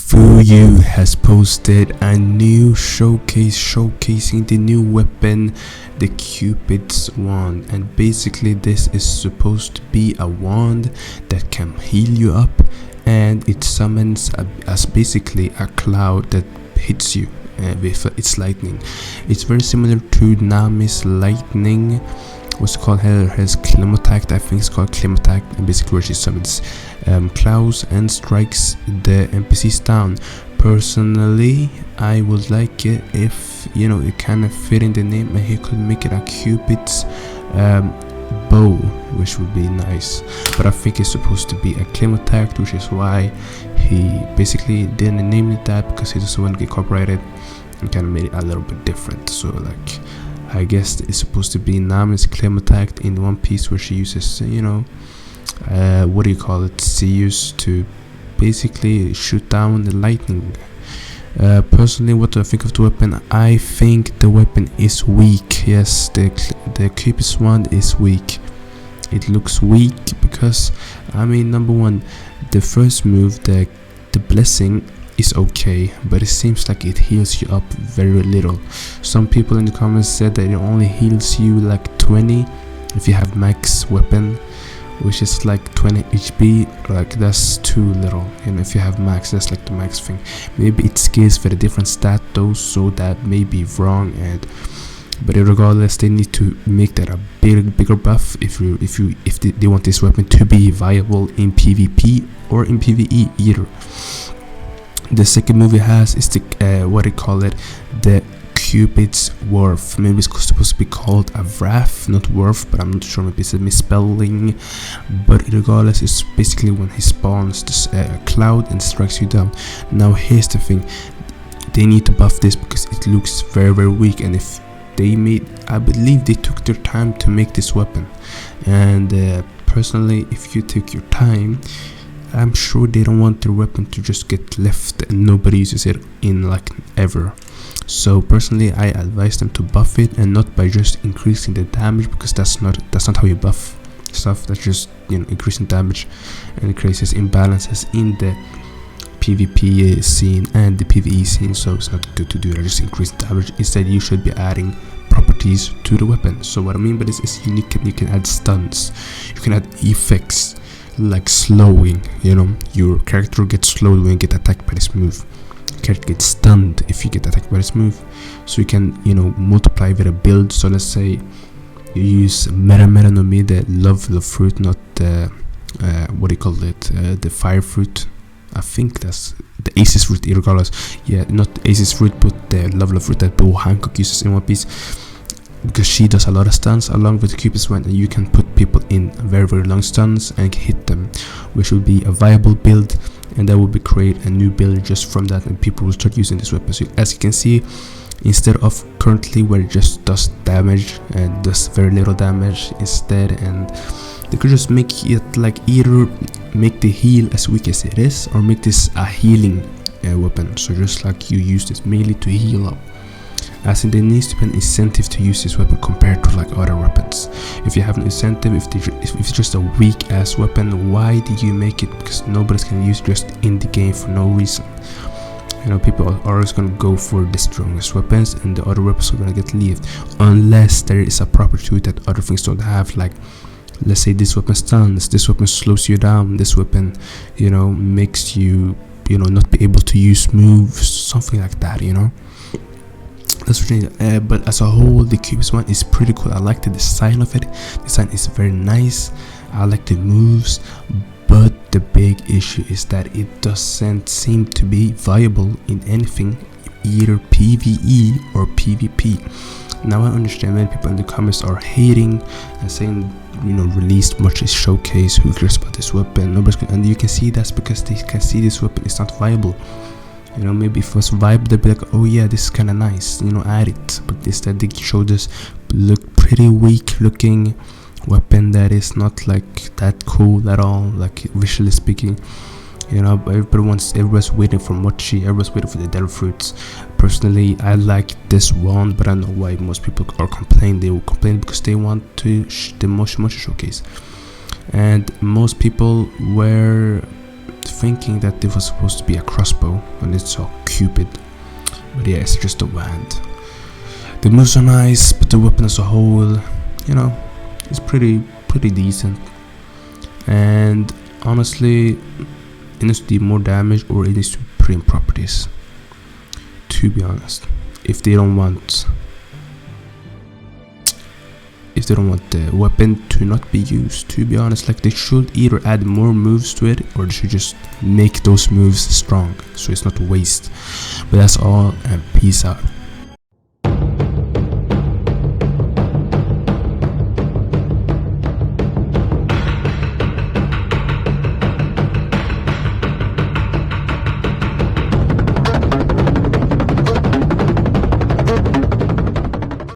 Fuyu has posted a new showcase showcasing the new weapon, the Cupid's wand, and basically this is supposed to be a wand that can heal you up, and it summons as basically a cloud that hits you with its lightning. It's very similar to Nami's lightning. What's it called? Her has Climotact, I think it's called Climotact, and basically where she summons clouds and strikes the NPCs down. Personally, I would like it if it kind of fit in the name, and he could make it a Cupid's bow, which would be nice. But I think it's supposed to be a Climotact, which is why he basically didn't name it that, because he doesn't want to get copyrighted, and kind of made it a little bit different. So like, I guess it's supposed to be Nami's Climotact in One Piece, where she uses, what do you call it? She used to basically shoot down the lightning. Personally, what do I think of the weapon? I think the weapon is weak. Yes, the Cupid's wand is weak. It looks weak because, number one, the first move, the blessing, is okay, but it seems like it heals you up very little. Some people in the comments said that it only heals you like 20 if you have max weapon, which is like 20 HP. Like, that's too little. If you have max, that's like the max thing. Maybe it scales for a different stat though, so that may be wrong. But regardless, they need to make that a bigger buff if they want this weapon to be viable in PvP or in PvE either. The second move it has is the the Cupid's Wharf. Maybe it's supposed to be called a Wrath, not Wharf, but I'm not sure. Maybe it's a misspelling. But regardless, it's basically when he spawns this cloud and strikes you down. Now here's the thing: they need to buff this because it looks very, very weak. And if they I believe they took their time to make this weapon. And personally, if you take your time, I'm sure they don't want their weapon to just get left and nobody uses it in like ever. So personally, I advise them to buff it, and not by just increasing the damage, because that's not how you buff stuff. That's just increasing damage, and it creates imbalances in the PvP scene and the PvE scene. So it's not good to do that, just increase damage. Instead, you should be adding properties to the weapon. So what I mean by this is you can add stuns, you can add effects like slowing. Your character gets slowed when you get attacked by this move. Character gets stunned if you get attacked by this move. So you can multiply with a build. So let's say you use Mera no Mi, the love fruit, not the what do you call it, the fire fruit. I think that's the Aces fruit, regardless. Yeah, not the Aces fruit, but the love fruit that Bo Hancock uses in One Piece, because she does a lot of stuns along with the Cupid's wand, and you can put people in very, very long stuns and hit them, which would be a viable build, and that would be create a new build just from that, and people will start using this weapon. So as you can see, instead of currently where it just does damage and does very little damage instead, and they could just make it like either make the heal as weak as it is, or make this a healing weapon. So just like you use this melee to heal up. As in, there needs to be an incentive to use this weapon compared to like other weapons. If you have an incentive, if it's just a weak ass weapon, why did you make it? Because nobody's gonna use it just in the game for no reason. People are always gonna go for the strongest weapons, and the other weapons are gonna get left unless there is a property to it that other things don't have. Like, let's say this weapon stuns, this weapon slows you down, this weapon makes you not be able to use moves, something like that. That's what you need. But as a whole, the Cupid's one is pretty cool. I like the design of it. The design is very nice. I like the moves, but the big issue is that it doesn't seem to be viable in anything, either PvE or PvP. Now I understand many people in the comments are hating and saying, released much is showcase, who cares about this weapon, nobody's good. And you can see that's because they can see this weapon is not viable. Maybe if it was viable, they'd be like, oh yeah, this is kind of nice, add it. But instead they showed this pretty weak looking weapon that is not like that cool at all, like visually speaking. But everybody's waiting for mochi, everybody's waiting for the devil fruits. Personally, I like this one, but I know why most people are complaining. They will complain because they want to the mochi showcase, and most people were thinking that it was supposed to be a crossbow when it saw Cupid, but yeah, it's just a wand. The moves are nice, but the weapon as a whole, you know, is pretty decent. And honestly, it needs to do more damage, or it needs to improve properties, to be honest. If they don't want the weapon to not be used, to be honest, like, they should either add more moves to it, or they should just make those moves strong so it's not waste. But that's all, and peace out.